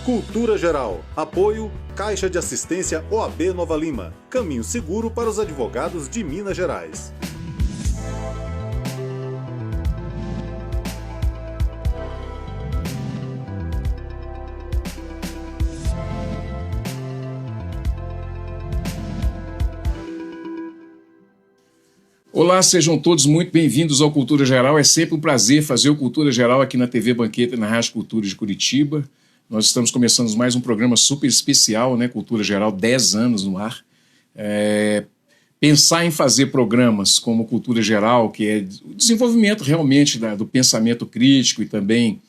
Cultura Geral. Apoio Caixa de Assistência OAB Nova Lima. Caminho seguro para os advogados de Minas Gerais. Olá, sejam todos muito bem-vindos ao Cultura Geral. É sempre um prazer fazer o Cultura Geral aqui na TV Banqueta e na Rádio Cultura de Curitiba. Nós estamos começando mais um programa super especial, né? Cultura Geral, 10 anos no ar. Pensar em fazer programas como Cultura Geral, que é o desenvolvimento realmente do pensamento crítico e também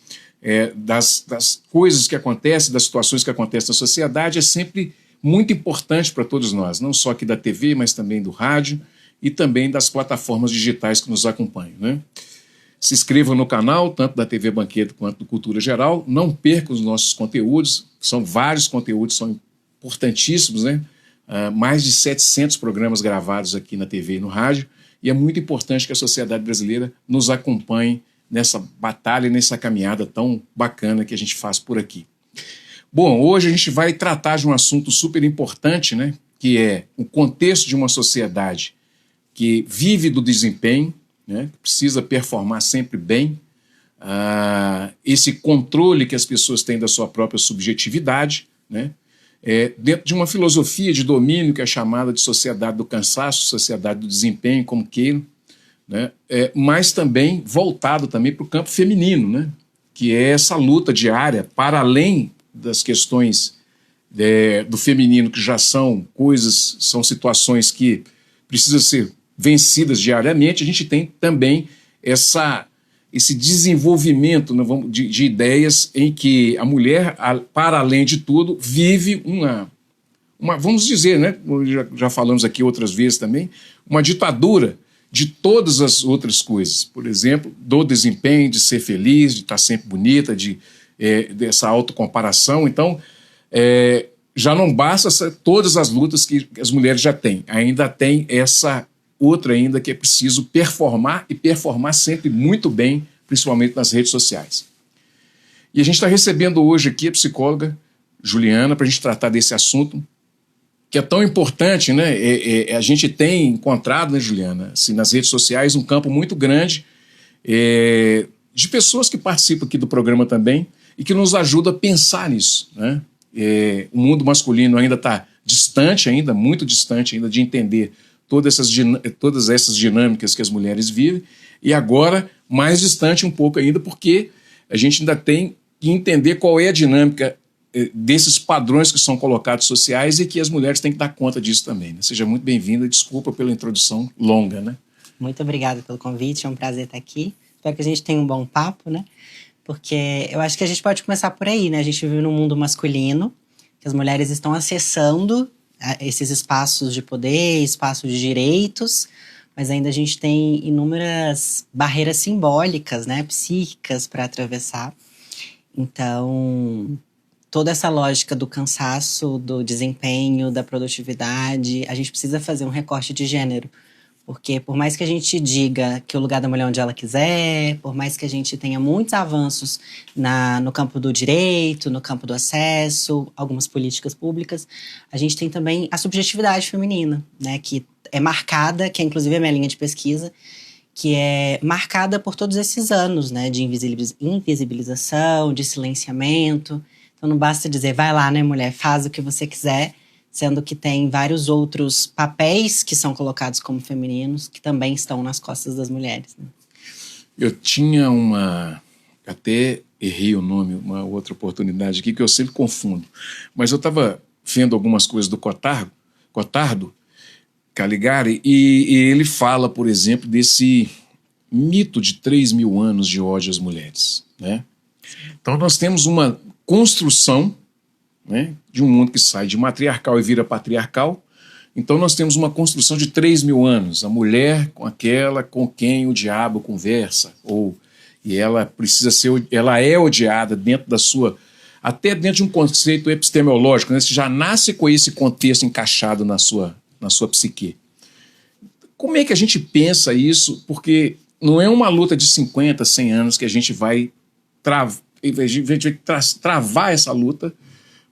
das coisas que acontecem, das situações que acontecem na sociedade, é sempre muito importante para todos nós, não só aqui da TV, mas também do rádio e também das plataformas digitais que nos acompanham, né? Se inscrevam no canal, tanto da TV Banqueta quanto do Cultura Geral. Não percam os nossos conteúdos, são vários conteúdos, são importantíssimos, né? Mais de 700 programas gravados aqui na TV e no rádio, e é muito importante que a sociedade brasileira nos acompanhe nessa batalha e nessa caminhada tão bacana que a gente faz por aqui. Bom, hoje a gente vai tratar de um assunto super importante, né? Que é o contexto de uma sociedade que vive do desempenho, né, que precisa performar sempre bem, esse controle que as pessoas têm da sua própria subjetividade, né, dentro de uma filosofia de domínio que é chamada de sociedade do cansaço, sociedade do desempenho, como queiram, né, mas também voltado também para o campo feminino, né, que é essa luta diária, para além das questões do feminino, que já são coisas, são situações que precisam ser vencidas diariamente. A gente tem também esse desenvolvimento, né, de ideias em que a mulher, para além de tudo, vive uma vamos dizer, né, já falamos aqui outras vezes também, uma ditadura de todas as outras coisas. Por exemplo, do desempenho, de ser feliz, de estar sempre bonita, dessa autocomparação. Então, já não basta todas as lutas que as mulheres já têm. Ainda tem essa outra ainda que é preciso performar, e performar sempre muito bem, principalmente nas redes sociais. E a gente está recebendo hoje aqui a psicóloga Juliana para a gente tratar desse assunto que é tão importante, né? A gente tem encontrado, né, Juliana, assim, nas redes sociais um campo muito grande de pessoas que participam aqui do programa também e que nos ajuda a pensar nisso, né? O mundo masculino ainda está distante, ainda muito distante ainda de entender todas essas dinâmicas que as mulheres vivem, e agora mais distante um pouco ainda, porque a gente ainda tem que entender qual é a dinâmica desses padrões que são colocados sociais e que as mulheres têm que dar conta disso também, né? Seja muito bem-vinda, desculpa pela introdução longa, né? Muito obrigada pelo convite, é um prazer estar aqui. Espero que a gente tenha um bom papo, né? Porque eu acho que a gente pode começar por aí, né? A gente vive num mundo masculino, que as mulheres estão acessando esses espaços de poder, espaços de direitos, mas ainda a gente tem inúmeras barreiras simbólicas, né, psíquicas para atravessar. Então, toda essa lógica do cansaço, do desempenho, da produtividade, a gente precisa fazer um recorte de gênero. Porque por mais que a gente diga que o lugar da mulher é onde ela quiser, por mais que a gente tenha muitos avanços no campo do direito, no campo do acesso, algumas políticas públicas, a gente tem também a subjetividade feminina, né, que é marcada, que é inclusive a minha linha de pesquisa, que é marcada por todos esses anos, né, de invisibilização, de silenciamento. Então não basta dizer, vai lá, né, mulher, faz o que você quiser, sendo que tem vários outros papéis que são colocados como femininos que também estão nas costas das mulheres, né? Eu tinha até errei o nome, uma outra oportunidade aqui que eu sempre confundo, mas eu estava vendo algumas coisas do Cottardo Caligari e ele fala, por exemplo, desse mito de 3.000 anos de ódio às mulheres, né? Então nós temos uma construção, né, de um mundo que sai de matriarcal e vira patriarcal. Então nós temos uma construção de 3.000 anos, a mulher com aquela com quem o diabo conversa, e ela ela é odiada dentro da sua, até dentro de um conceito epistemológico, né? Você já nasce com esse contexto encaixado na sua psique. Como é que a gente pensa isso? Porque não é uma luta de 50, 100 anos que a gente vai travar essa luta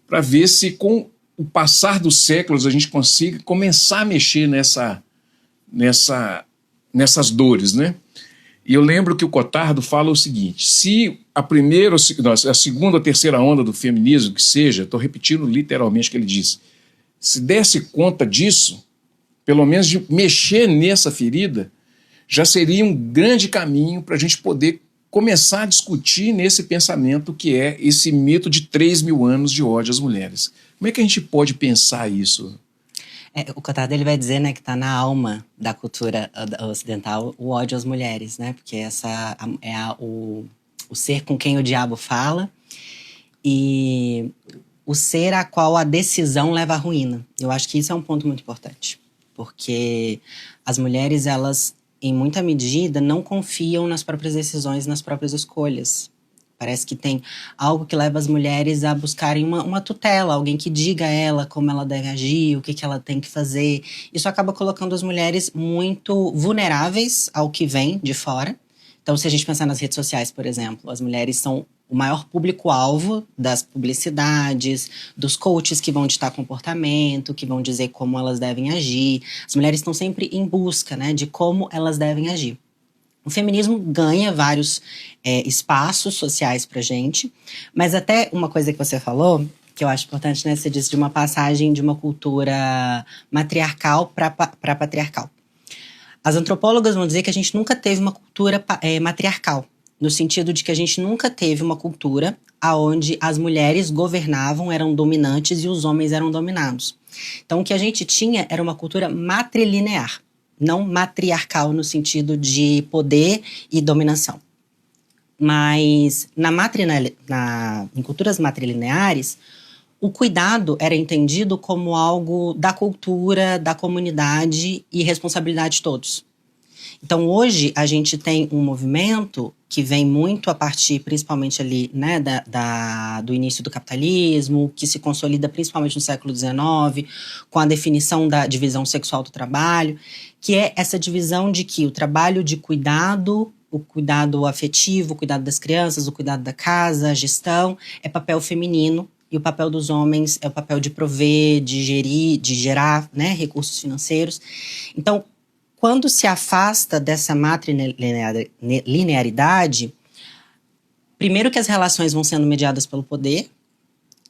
para ver se com o passar dos séculos a gente consiga começar a mexer nessas dores, né? E eu lembro que o Cottardo fala o seguinte: se a primeira, a segunda ou terceira onda do feminismo, que seja, estou repetindo literalmente o que ele disse, se desse conta disso, pelo menos de mexer nessa ferida, já seria um grande caminho para a gente poder começar a discutir nesse pensamento que é esse mito de 3.000 anos de ódio às mulheres. Como é que a gente pode pensar isso? O Cottardo, ele vai dizer, né, que está na alma da cultura ocidental o ódio às mulheres, né? Porque essa é o ser com quem o diabo fala e o ser a qual a decisão leva à ruína. Eu acho que isso é um ponto muito importante, porque as mulheres, elas, em muita medida, não confiam nas próprias decisões, nas próprias escolhas. Parece que tem algo que leva as mulheres a buscarem uma tutela, alguém que diga a ela como ela deve agir, o que ela tem que fazer. Isso acaba colocando as mulheres muito vulneráveis ao que vem de fora. Então, se a gente pensar nas redes sociais, por exemplo, as mulheres são o maior público-alvo das publicidades, dos coaches que vão ditar comportamento, que vão dizer como elas devem agir. As mulheres estão sempre em busca, né, de como elas devem agir. O feminismo ganha vários espaços sociais pra gente, mas até uma coisa que você falou, que eu acho importante, né? Você disse de uma passagem de uma cultura matriarcal para patriarcal. As antropólogas vão dizer que a gente nunca teve uma cultura matriarcal, no sentido de que a gente nunca teve uma cultura onde as mulheres governavam, eram dominantes e os homens eram dominados. Então, o que a gente tinha era uma cultura matrilinear. Não matriarcal no sentido de poder e dominação. Mas em culturas matrilineares, o cuidado era entendido como algo da cultura, da comunidade e responsabilidade de todos. Então, hoje, a gente tem um movimento que vem muito a partir, principalmente ali, né, do início do capitalismo, que se consolida principalmente no século XIX, com a definição da divisão sexual do trabalho, que é essa divisão de que o trabalho de cuidado, o cuidado afetivo, o cuidado das crianças, o cuidado da casa, a gestão, é papel feminino, e o papel dos homens é o papel de prover, de gerir, de gerar, né, recursos financeiros. Então, quando se afasta dessa matrilinearidade, primeiro que as relações vão sendo mediadas pelo poder,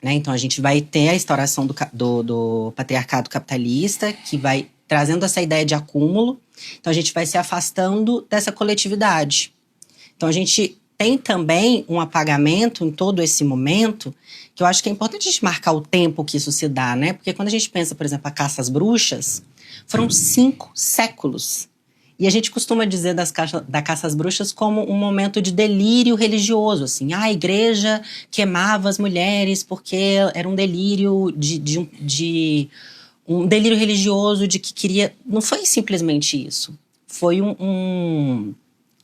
né? Então a gente vai ter a instauração do patriarcado capitalista, que vai trazendo essa ideia de acúmulo. Então a gente vai se afastando dessa coletividade. Então a gente tem também um apagamento em todo esse momento, que eu acho que é importante a gente marcar o tempo que isso se dá, né? Porque quando a gente pensa, por exemplo, a caça às bruxas, foram 5 séculos. E a gente costuma dizer da caça às bruxas como um momento de delírio religioso, assim. A igreja queimava as mulheres porque era um delírio um delírio religioso de que queria... Não foi simplesmente isso. Foi um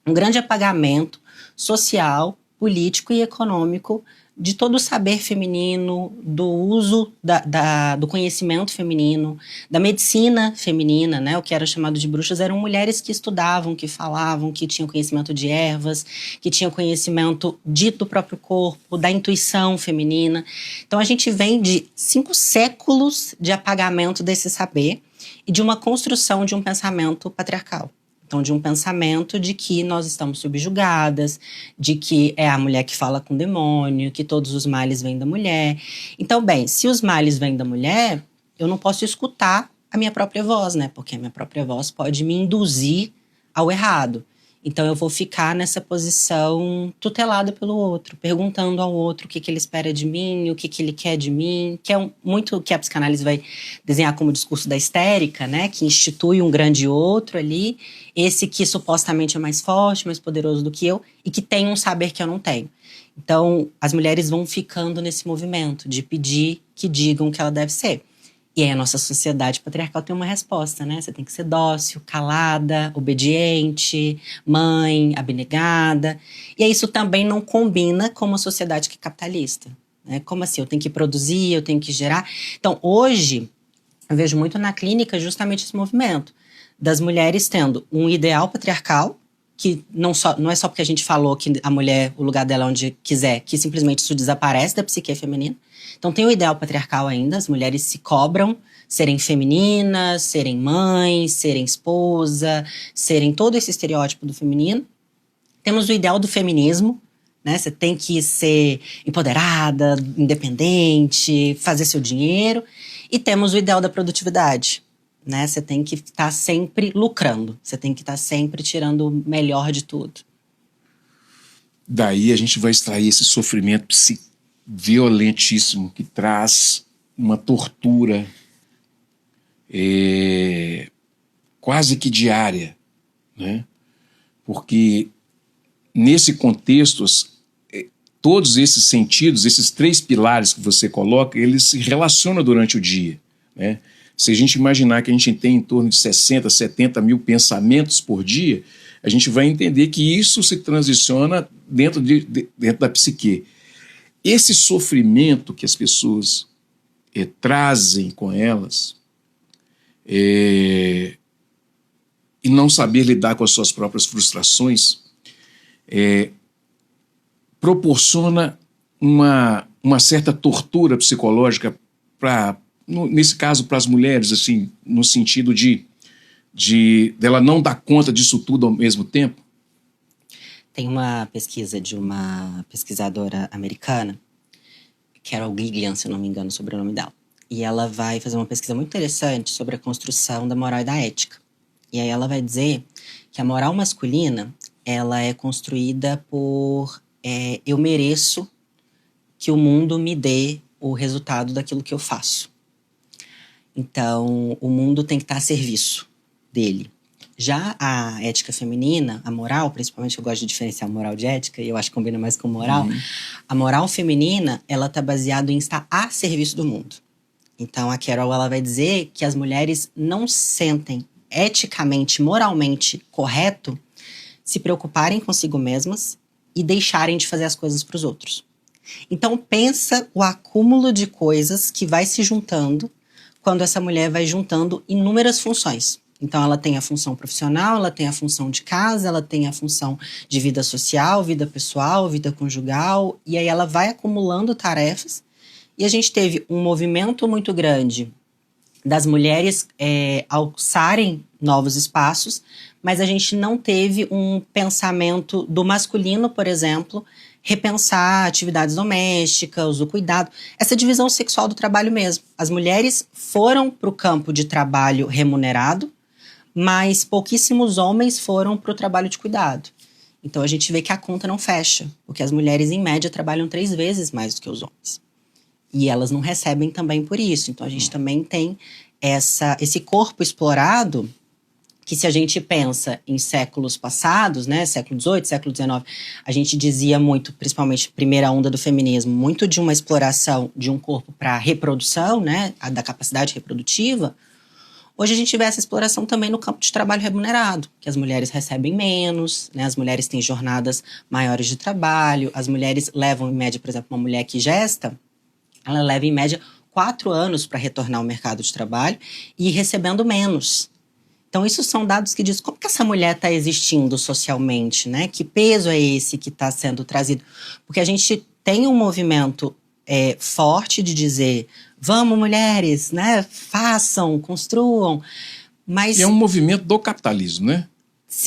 grande apagamento social, político e econômico de todo o saber feminino, do uso do conhecimento feminino, da medicina feminina, né? O que era chamado de bruxas eram mulheres que estudavam, que falavam, que tinham conhecimento de ervas, que tinham conhecimento do próprio corpo, da intuição feminina. Então a gente vem de 5 séculos de apagamento desse saber e de uma construção de um pensamento patriarcal. Então, de um pensamento de que nós estamos subjugadas, de que é a mulher que fala com o demônio, que todos os males vêm da mulher. Então, bem, se os males vêm da mulher, eu não posso escutar a minha própria voz, né? Porque a minha própria voz pode me induzir ao errado. Então, eu vou ficar nessa posição tutelada pelo outro, perguntando ao outro o que ele espera de mim, o que ele quer de mim, que é muito o que a psicanálise vai desenhar como discurso da histérica, né? Que institui um grande outro ali, esse que supostamente é mais forte, mais poderoso do que eu e que tem um saber que eu não tenho. Então, as mulheres vão ficando nesse movimento de pedir que digam o que ela deve ser. E aí a nossa sociedade patriarcal tem uma resposta, né? Você tem que ser dócil, calada, obediente, mãe, abnegada. E aí isso também não combina com uma sociedade que é capitalista, né? Como assim? Eu tenho que produzir, eu tenho que gerar. Então, hoje, eu vejo muito na clínica justamente esse movimento das mulheres tendo um ideal patriarcal, que não é só porque a gente falou que a mulher, o lugar dela é onde quiser, que simplesmente isso desaparece da psique feminina. Então tem o ideal patriarcal ainda, as mulheres se cobram serem femininas, serem mães, serem esposa, serem todo esse estereótipo do feminino. Temos o ideal do feminismo, né? Você tem que ser empoderada, independente, fazer seu dinheiro. E temos o ideal da produtividade, né? Você tem que estar sempre lucrando, você tem que estar sempre tirando o melhor de tudo. Daí a gente vai extrair esse sofrimento violentíssimo que traz uma tortura quase que diária, né? Porque nesse contexto, todos esses sentidos, esses 3 pilares que você coloca, eles se relacionam durante o dia, né? Se a gente imaginar que a gente tem em torno de 60, 70 mil pensamentos por dia, a gente vai entender que isso se transiciona dentro da psique. Esse sofrimento que as pessoas trazem com elas e não saber lidar com as suas próprias frustrações proporciona uma certa tortura psicológica nesse caso para as mulheres, assim, no sentido de dela não dar conta disso tudo ao mesmo tempo. Tem uma pesquisa de uma pesquisadora americana, Carol Gilliam, se eu não me engano, sobre o nome dela. E ela vai fazer uma pesquisa muito interessante sobre a construção da moral e da ética. E aí ela vai dizer que a moral masculina, ela é construída por eu mereço que o mundo me dê o resultado daquilo que eu faço. Então, o mundo tem que estar a serviço dele. Já a ética feminina, a moral, principalmente eu gosto de diferenciar moral de ética, e eu acho que combina mais com moral, a moral feminina, ela está baseada em estar a serviço do mundo. Então, a Carol, ela vai dizer que as mulheres não sentem eticamente, moralmente correto se preocuparem consigo mesmas e deixarem de fazer as coisas para os outros. Então, pensa o acúmulo de coisas que vai se juntando quando essa mulher vai juntando inúmeras funções. Então, ela tem a função profissional, ela tem a função de casa, ela tem a função de vida social, vida pessoal, vida conjugal, e aí ela vai acumulando tarefas. E a gente teve um movimento muito grande das mulheres alçarem novos espaços, mas a gente não teve um pensamento do masculino, por exemplo, repensar atividades domésticas, o cuidado, essa divisão sexual do trabalho mesmo. As mulheres foram para o campo de trabalho remunerado, mas pouquíssimos homens foram para o trabalho de cuidado. Então a gente vê que a conta não fecha, porque as mulheres em média trabalham 3 vezes mais do que os homens. E elas não recebem também por isso. Então a gente também tem esse corpo explorado, que se a gente pensa em séculos passados, né, século XVIII, século XIX, a gente dizia muito, principalmente primeira onda do feminismo, muito de uma exploração de um corpo para reprodução, né, da capacidade reprodutiva. Hoje a gente vê essa exploração também no campo de trabalho remunerado, que as mulheres recebem menos, né, as mulheres têm jornadas maiores de trabalho, as mulheres levam em média, por exemplo, uma mulher que gesta, ela leva em média 4 anos para retornar ao mercado de trabalho e recebendo menos. Então, isso são dados que dizem como que essa mulher está existindo socialmente, né? Que peso é esse que está sendo trazido? Porque a gente tem um movimento forte de dizer, vamos mulheres, né? Façam, construam, mas... E é um movimento do capitalismo, né?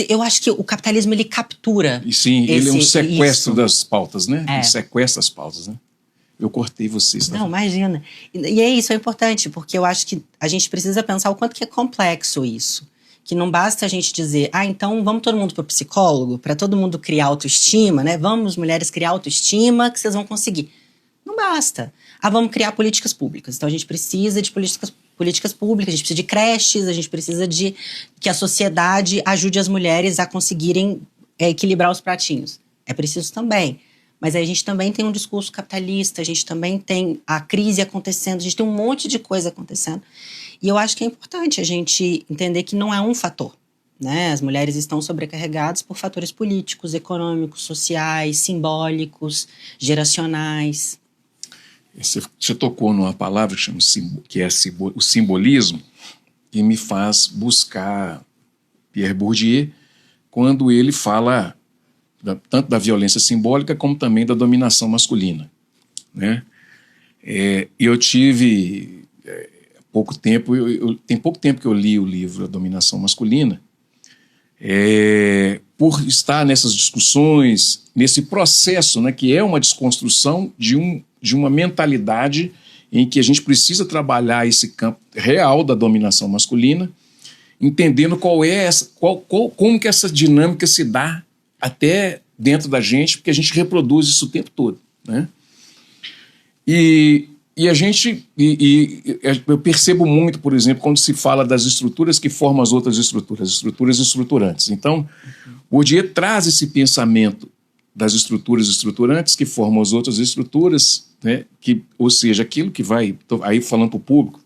Eu acho que o capitalismo, ele captura. E sim, ele é um sequestro isso. Das pautas, né? Ele sequestra as pautas, né? Eu cortei vocês. Não, imagina. E é isso, é importante, porque eu acho que a gente precisa pensar o quanto que é complexo isso. Que não basta a gente dizer, então vamos todo mundo para o psicólogo, para todo mundo criar autoestima, né? Vamos, mulheres, criar autoestima que vocês vão conseguir. Não basta. Vamos criar políticas públicas. Então a gente precisa de políticas públicas, a gente precisa de creches, a gente precisa de que a sociedade ajude as mulheres a conseguirem equilibrar os pratinhos. É preciso também. Mas aí a gente também tem um discurso capitalista, a gente também tem a crise acontecendo, a gente tem um monte de coisa acontecendo. E eu acho que é importante a gente entender que não é um fator, né? As mulheres estão sobrecarregadas por fatores políticos, econômicos, sociais, simbólicos, geracionais. Você tocou numa palavra que é o simbolismo, que me faz buscar Pierre Bourdieu quando ele fala tanto da violência simbólica como também da dominação masculina, né? Eu tive pouco tempo, tem pouco tempo que eu li o livro A Dominação Masculina, por estar nessas discussões, nesse processo, né, que é uma desconstrução de uma mentalidade em que a gente precisa trabalhar esse campo real da dominação masculina, entendendo como que essa dinâmica se dá até dentro da gente, porque a gente reproduz isso o tempo todo, né? E eu percebo muito, por exemplo, quando se fala das estruturas que formam as outras estruturas estruturantes. Então, Bourdieu traz esse pensamento das estruturas estruturantes que formam as outras estruturas, né, ou seja, aquilo que vai, aí falando para o público,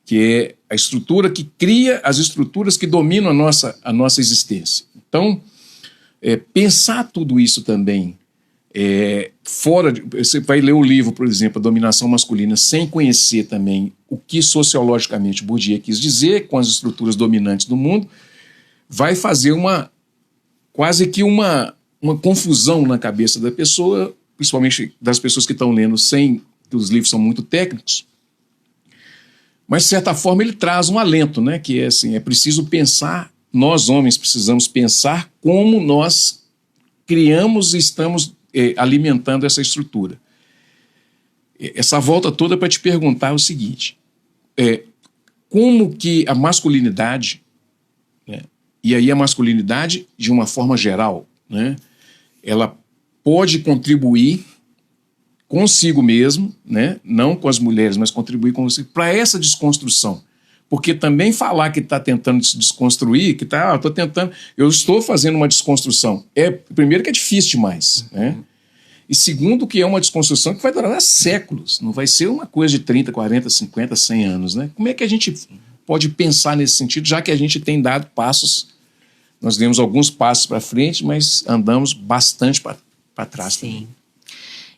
que é a estrutura que cria as estruturas que dominam a nossa existência. Então, pensar tudo isso também, você vai ler o livro, por exemplo, A Dominação Masculina, sem conhecer também o que sociologicamente Bourdieu quis dizer com as estruturas dominantes do mundo, vai fazer quase que uma confusão na cabeça da pessoa, principalmente das pessoas que estão lendo que os livros são muito técnicos, mas de certa forma ele traz um alento, né, que é assim, é preciso pensar, nós homens precisamos pensar como nós criamos e estamos alimentando essa estrutura. Essa volta toda para te perguntar o seguinte, como que a masculinidade, né, e aí a masculinidade de uma forma geral, né, ela pode contribuir consigo mesmo, né, não com as mulheres, mas contribuir consigo para essa desconstrução. Porque também falar que está tentando se desconstruir, eu estou fazendo uma desconstrução. Primeiro que é difícil demais, né? E segundo que é uma desconstrução que vai durar séculos, não vai ser uma coisa de 30, 40, 50, 100 anos, né? Como é que a gente pode pensar nesse sentido, já que a gente tem dado passos, nós demos alguns passos para frente, mas andamos bastante para trás. Sim. Também.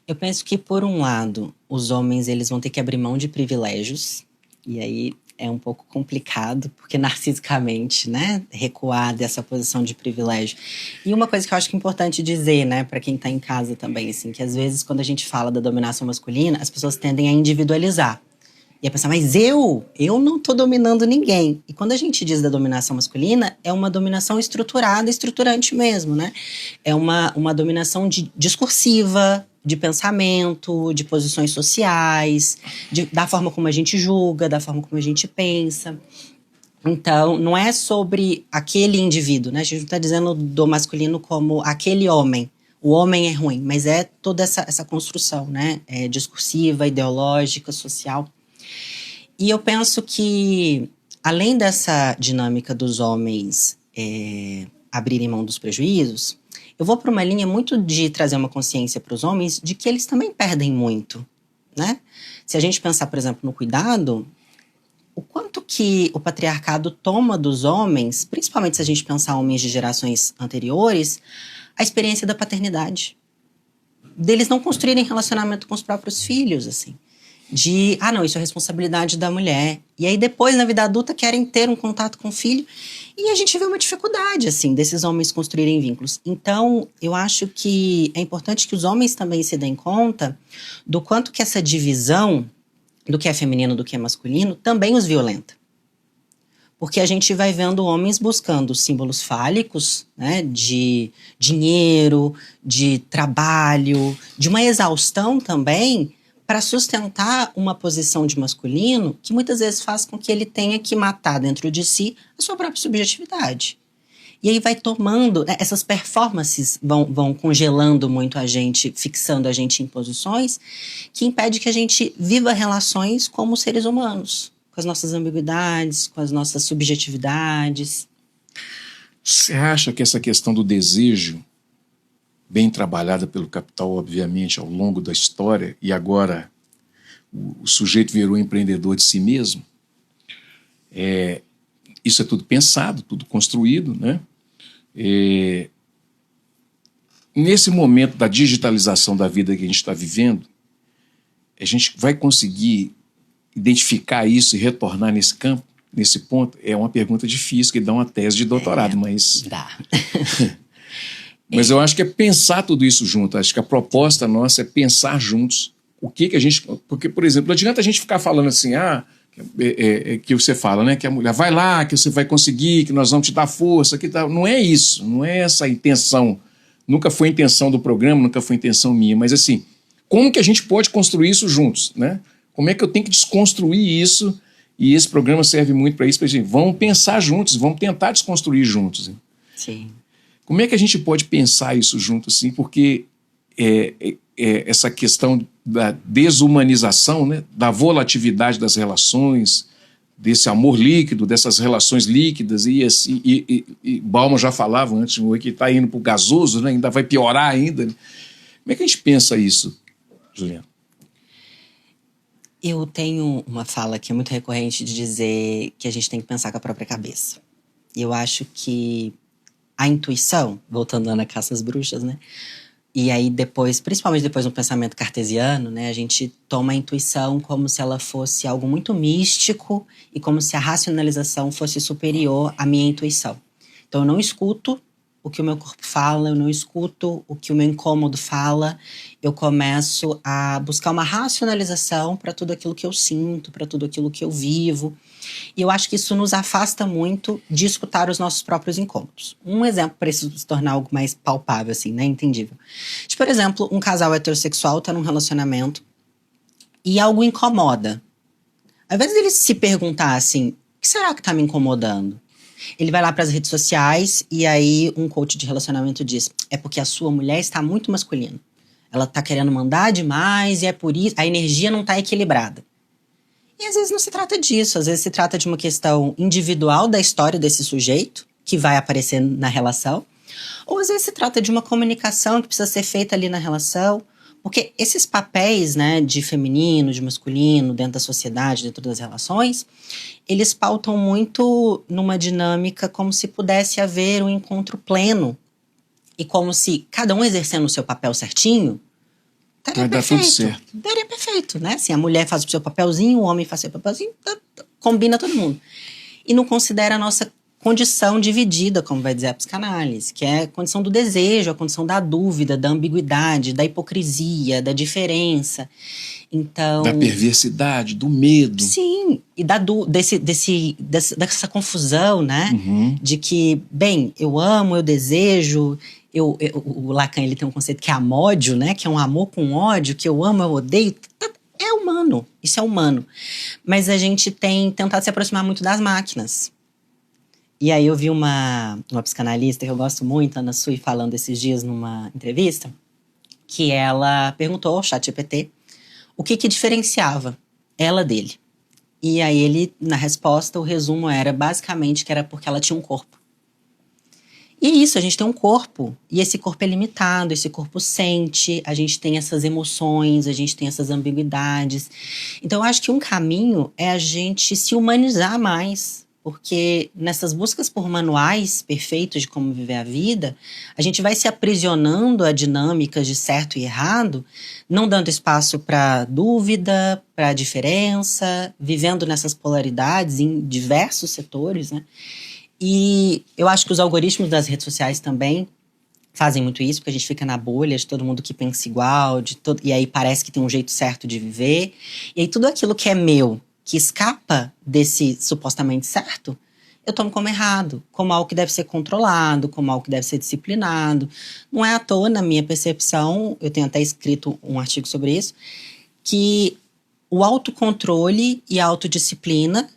Eu penso que, por um lado, os homens eles vão ter que abrir mão de privilégios, e aí é um pouco complicado, porque narcisicamente, né, recuar dessa posição de privilégio. E uma coisa que eu acho que é importante dizer, né, para quem está em casa também, assim, que às vezes quando a gente fala da dominação masculina, as pessoas tendem a individualizar. E a pensar, mas eu não estou dominando ninguém. E quando a gente diz da dominação masculina, é uma dominação estruturada, estruturante mesmo, né? É uma dominação discursiva, de pensamento, de posições sociais, da forma como a gente julga, da forma como a gente pensa. Então, não é sobre aquele indivíduo, né? A gente não está dizendo do masculino como aquele homem. O homem é ruim, mas é toda essa construção, né? Discursiva, ideológica, social. E eu penso que, além dessa dinâmica dos homens abrirem mão dos prejuízos, eu vou para uma linha muito de trazer uma consciência para os homens de que eles também perdem muito, né? Se a gente pensar, por exemplo, no cuidado, o quanto que o patriarcado toma dos homens, principalmente se a gente pensar homens de gerações anteriores, a experiência da paternidade. Deles não construírem relacionamento com os próprios filhos, assim. Não, isso é responsabilidade da mulher. E aí depois, na vida adulta, querem ter um contato com o filho. E a gente vê uma dificuldade, assim, desses homens construírem vínculos. Então, eu acho que é importante que os homens também se deem conta do quanto que essa divisão do que é feminino, do que é masculino, também os violenta. Porque a gente vai vendo homens buscando símbolos fálicos, né, de dinheiro, de trabalho, de uma exaustão também, para sustentar uma posição de masculino que muitas vezes faz com que ele tenha que matar dentro de si a sua própria subjetividade. E aí vai tomando, né, essas performances vão congelando muito a gente, fixando a gente em posições que impede que a gente viva relações como seres humanos, com as nossas ambiguidades, com as nossas subjetividades. Você acha que essa questão do desejo, bem trabalhada pelo capital, obviamente, ao longo da história, e agora o sujeito virou empreendedor de si mesmo, isso é tudo pensado, tudo construído, né? Nesse momento da digitalização da vida que a gente está vivendo, a gente vai conseguir identificar isso e retornar nesse campo, nesse ponto? É uma pergunta difícil, que dá uma tese de doutorado, mas... Dá. Mas eu acho que é pensar tudo isso junto. Acho que a proposta nossa é pensar juntos o que a gente... Porque, por exemplo, não adianta a gente ficar falando assim, que você fala, né? Que a mulher vai lá, que você vai conseguir, que nós vamos te dar força, que tal. Não é isso, não é essa a intenção. Nunca foi a intenção do programa, nunca foi a intenção minha. Mas assim, como que a gente pode construir isso juntos, né? Como é que eu tenho que desconstruir isso? E esse programa serve muito para isso, para gente. Vamos pensar juntos, vamos tentar desconstruir juntos. Hein? Sim. Como é que a gente pode pensar isso junto, assim? Porque essa questão da desumanização, né? Da volatilidade das relações, desse amor líquido, dessas relações líquidas, e Bauman já falava antes, que está indo para o gasoso, né? Ainda vai piorar ainda. Né? Como é que a gente pensa isso, Juliana? Eu tenho uma fala que é muito recorrente de dizer que a gente tem que pensar com a própria cabeça. E eu acho que a intuição, voltando lá na Caça às Bruxas, né? E aí depois, principalmente depois no pensamento cartesiano, né? A gente toma a intuição como se ela fosse algo muito místico e como se a racionalização fosse superior à minha intuição. Então eu não escuto o que o meu corpo fala, eu não escuto o que o meu incômodo fala, eu começo a buscar uma racionalização para tudo aquilo que eu sinto, para tudo aquilo que eu vivo. E eu acho que isso nos afasta muito de escutar os nossos próprios incômodos. Um exemplo para isso se tornar algo mais palpável, assim, né? Entendível. Por exemplo, um casal heterossexual está num relacionamento e algo incomoda. Ao invés dele se perguntar assim, o que será que está me incomodando? Ele vai lá para as redes sociais e aí um coach de relacionamento diz, é porque a sua mulher está muito masculina. Ela está querendo mandar demais e é por isso, a energia não está equilibrada. E às vezes não se trata disso, às vezes se trata de uma questão individual da história desse sujeito, que vai aparecer na relação, ou às vezes se trata de uma comunicação que precisa ser feita ali na relação, porque esses papéis, né, de feminino, de masculino, dentro da sociedade, dentro das relações, eles pautam muito numa dinâmica como se pudesse haver um encontro pleno, e como se cada um exercendo o seu papel certinho, vai dar tudo certo. Daria perfeito, né? Se a mulher faz o seu papelzinho, o homem faz o seu papelzinho, combina todo mundo. E não considera a nossa condição dividida, como vai dizer a psicanálise, que é a condição do desejo, a condição da dúvida, da ambiguidade, da hipocrisia, da diferença. Então, da perversidade, do medo. Sim, e dessa confusão, né? Uhum. De que, bem, eu amo, eu desejo... o Lacan, ele tem um conceito que é amódio, né? Que é um amor com ódio, que eu amo, eu odeio. É humano, isso é humano. Mas a gente tem tentado se aproximar muito das máquinas. E aí eu vi uma psicanalista que eu gosto muito, Ana Sui, falando esses dias numa entrevista, que ela perguntou ao ChatGPT o que diferenciava ela dele. E aí ele, na resposta, o resumo era basicamente que era porque ela tinha um corpo. E é isso, a gente tem um corpo, e esse corpo é limitado, esse corpo sente, a gente tem essas emoções, a gente tem essas ambiguidades. Então eu acho que um caminho é a gente se humanizar mais, porque nessas buscas por manuais perfeitos de como viver a vida, a gente vai se aprisionando a dinâmicas de certo e errado, não dando espaço para dúvida, para diferença, vivendo nessas polaridades em diversos setores, né? E eu acho que os algoritmos das redes sociais também fazem muito isso, porque a gente fica na bolha de todo mundo que pensa igual, e aí parece que tem um jeito certo de viver. E aí tudo aquilo que é meu, que escapa desse supostamente certo, eu tomo como errado, como algo que deve ser controlado, como algo que deve ser disciplinado. Não é à toa, na minha percepção, eu tenho até escrito um artigo sobre isso, que o autocontrole e a autodisciplina,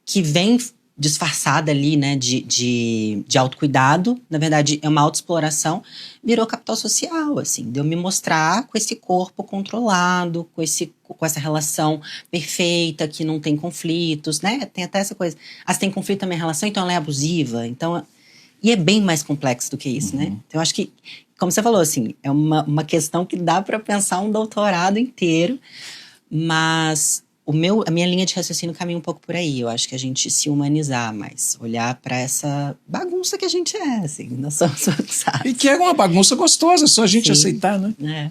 que vem disfarçada ali, né, de autocuidado, na verdade é uma autoexploração, virou capital social, assim, de eu me mostrar com esse corpo controlado, com essa relação perfeita, que não tem conflitos, né, tem até essa coisa, se tem conflito na minha relação, então ela é abusiva, então, e é bem mais complexo do que isso, né, então eu acho que, como você falou, assim, é uma questão que dá para pensar um doutorado inteiro, mas a minha linha de raciocínio caminha um pouco por aí. Eu acho que a gente se humanizar mais, olhar para essa bagunça que a gente é, assim, nós somos, sabe? E que é uma bagunça gostosa, só a gente aceitar, né? É.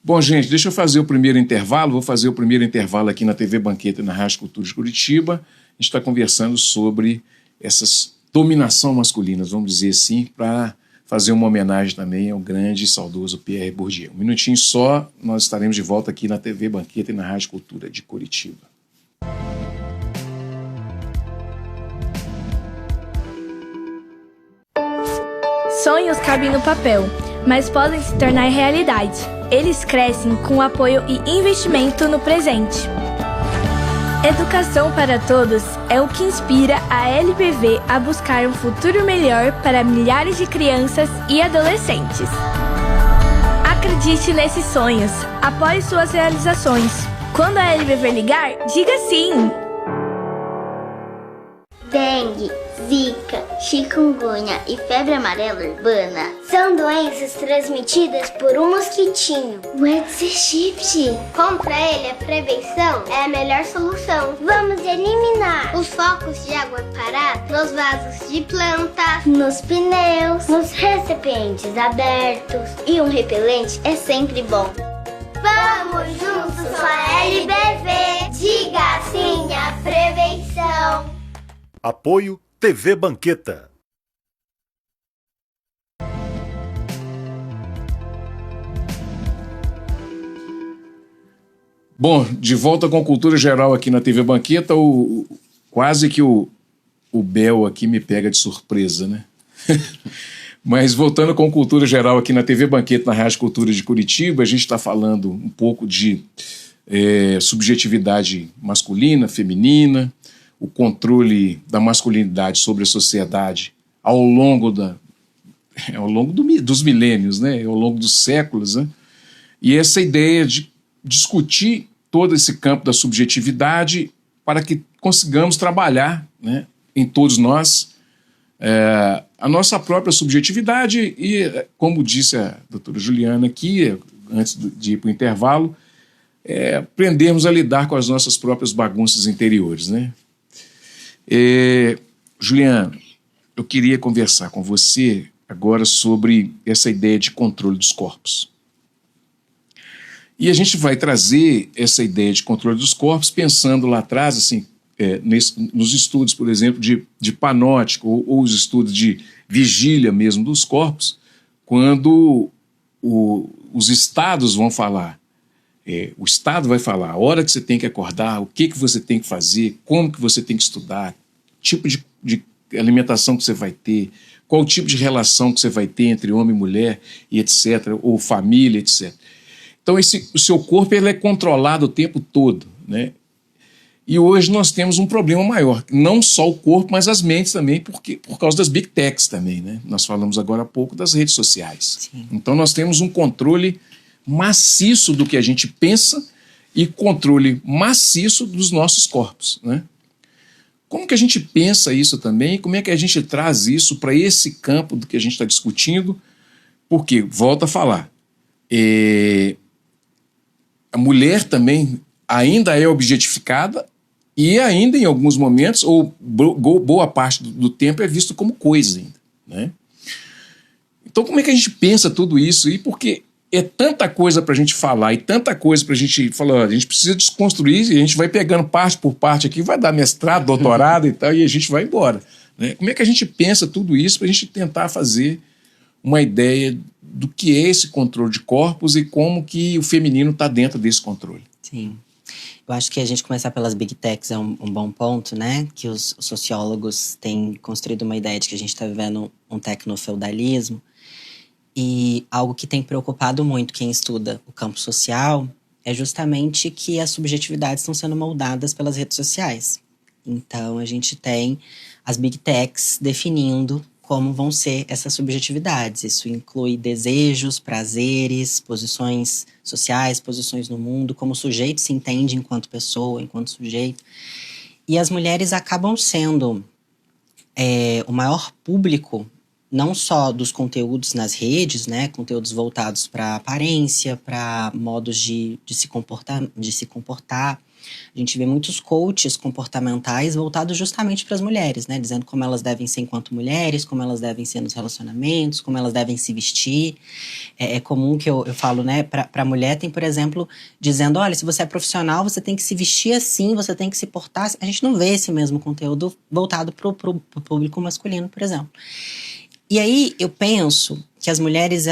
Bom, gente, deixa eu fazer o primeiro intervalo. Vou fazer o primeiro intervalo aqui na TV Banqueta e na Rádio Cultura de Curitiba. a gente está conversando sobre essas dominação masculinas, vamos dizer assim, para fazer uma homenagem também ao grande e saudoso Pierre Bourdieu. Um minutinho só, nós estaremos de volta aqui na TV Banqueta e na Rádio Cultura de Curitiba. Sonhos cabem no papel, mas podem se tornar realidade. Eles crescem com apoio e investimento no presente. Educação para todos é o que inspira a LBV a buscar um futuro melhor para milhares de crianças e adolescentes. Acredite nesses sonhos, apoie suas realizações. Quando a LBV ligar, diga sim! Dengue, zika, chikungunya e febre amarela urbana são doenças transmitidas por um mosquitinho, o Aedes aegypti. Contra ele, a prevenção é a melhor solução. Vamos eliminar os focos de água parada nos vasos de plantas, nos pneus, nos recipientes abertos. E um repelente é sempre bom. Vamos juntos com a LBV. Diga sim à prevenção. Apoio TV Banqueta. Bom, de volta com Cultura Geral aqui na TV Banqueta, quase que o Bel aqui me pega de surpresa, né? Mas voltando com Cultura Geral aqui na TV Banqueta, na Rádio Cultura de Curitiba, a gente está falando um pouco de subjetividade masculina, feminina, o controle da masculinidade sobre a sociedade ao longo dos milênios, né? Ao longo dos séculos, né? E essa ideia de discutir todo esse campo da subjetividade para que consigamos trabalhar, né, em todos nós a nossa própria subjetividade e, como disse a doutora Juliana aqui, antes de ir para o intervalo, aprendermos a lidar com as nossas próprias bagunças interiores, né? Juliana, eu queria conversar com você agora sobre essa ideia de controle dos corpos. E a gente vai trazer essa ideia de controle dos corpos pensando lá atrás, assim, nos estudos, por exemplo, de panótica ou os estudos de vigília mesmo dos corpos, quando os estados vão falar. O Estado vai falar a hora que você tem que acordar, o que você tem que fazer, como que você tem que estudar, tipo de alimentação que você vai ter, qual o tipo de relação que você vai ter entre homem e mulher, e etc., ou família, etc. Então o seu corpo ele é controlado o tempo todo, né? E hoje nós temos um problema maior, não só o corpo, mas as mentes também, por causa das big techs também, né? Nós falamos agora há pouco das redes sociais. Sim. Então nós temos um controle maciço do que a gente pensa e controle maciço dos nossos corpos, né? Como que a gente pensa isso também? Como é que a gente traz isso para esse campo do que a gente está discutindo? Porque, volto a falar, a mulher também ainda é objetificada e ainda em alguns momentos, ou boa parte do tempo, é visto como coisa ainda, né? Então como é que a gente pensa tudo isso? E porque é tanta coisa para a gente falar e tanta coisa para a gente falar, a gente precisa desconstruir e a gente vai pegando parte por parte aqui, vai dar mestrado, doutorado e tal, e a gente vai embora, né? Como é que a gente pensa tudo isso para a gente tentar fazer uma ideia do que é esse controle de corpos e como que o feminino está dentro desse controle? Sim. Eu acho que a gente começar pelas big techs é um bom ponto, né? Que os sociólogos têm construído uma ideia de que a gente está vivendo um tecnofeudalismo. E algo que tem preocupado muito quem estuda o campo social é justamente que as subjetividades estão sendo moldadas pelas redes sociais. Então, a gente tem as big techs definindo como vão ser essas subjetividades. Isso inclui desejos, prazeres, posições sociais, posições no mundo, como o sujeito se entende enquanto pessoa, enquanto sujeito. E as mulheres acabam sendo o maior público, não só dos conteúdos nas redes, né, conteúdos voltados para aparência, para modos de se comportar, A gente vê muitos coaches comportamentais voltados justamente para as mulheres, né? Dizendo como elas devem ser enquanto mulheres, como elas devem ser nos relacionamentos, como elas devem se vestir. É comum que eu falo, né? Para a mulher tem, por exemplo, dizendo, olha, se você é profissional, você tem que se vestir assim, você tem que se portar assim. A gente não vê esse mesmo conteúdo voltado para o público masculino, por exemplo. E aí eu penso que as mulheres,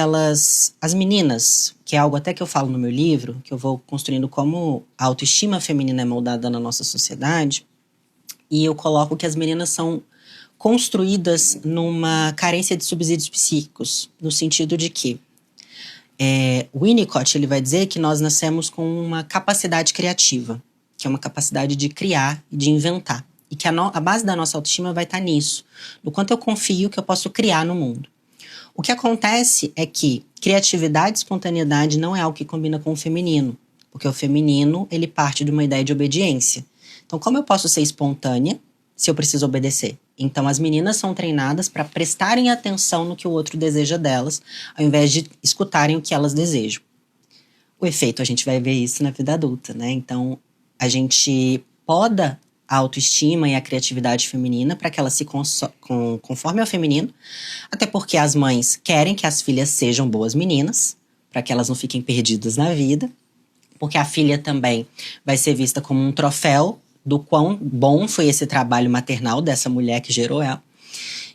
as meninas, que é algo até que eu falo no meu livro, que eu vou construindo como a autoestima feminina é moldada na nossa sociedade, e eu coloco que as meninas são construídas numa carência de subsídios psíquicos, no sentido de que o Winnicott, ele vai dizer que nós nascemos com uma capacidade criativa, que é uma capacidade de criar e de inventar. E que a base da nossa autoestima vai estar nisso, no quanto eu confio que eu posso criar no mundo. O que acontece é que criatividade e espontaneidade não é algo que combina com o feminino, porque o feminino, ele parte de uma ideia de obediência. Então, como eu posso ser espontânea se eu preciso obedecer? Então, as meninas são treinadas para prestarem atenção no que o outro deseja delas, ao invés de escutarem o que elas desejam. O efeito, a gente vai ver isso na vida adulta, né? Então, a gente poda a autoestima e a criatividade feminina para que ela se conforme ao feminino, até porque as mães querem que as filhas sejam boas meninas, para que elas não fiquem perdidas na vida, porque a filha também vai ser vista como um troféu do quão bom foi esse trabalho maternal dessa mulher que gerou ela.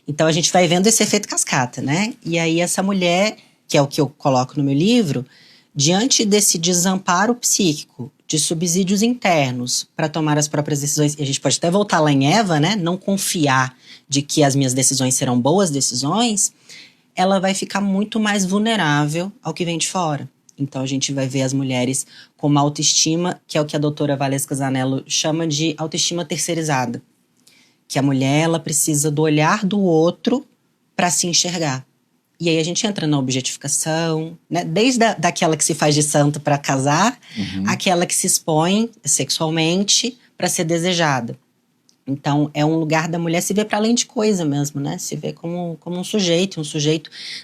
Então a gente vai vendo esse efeito cascata, né? E aí essa mulher, que é o que eu coloco no meu livro, diante desse desamparo psíquico, de subsídios internos para tomar as próprias decisões, e a gente pode até voltar lá em Eva, né? Não confiar de que as minhas decisões serão boas decisões, ela vai ficar muito mais vulnerável ao que vem de fora. Então a gente vai ver as mulheres com uma autoestima, que é o que a doutora Valesca Zanello chama de autoestima terceirizada. Que a mulher, ela precisa do olhar do outro para se enxergar. E aí a gente entra na objetificação, né? Desde daquela que se faz de santo para casar, aquela que se expõe sexualmente para ser desejada. Então é um lugar da mulher se ver para além de coisa mesmo, né? Se ver como um sujeito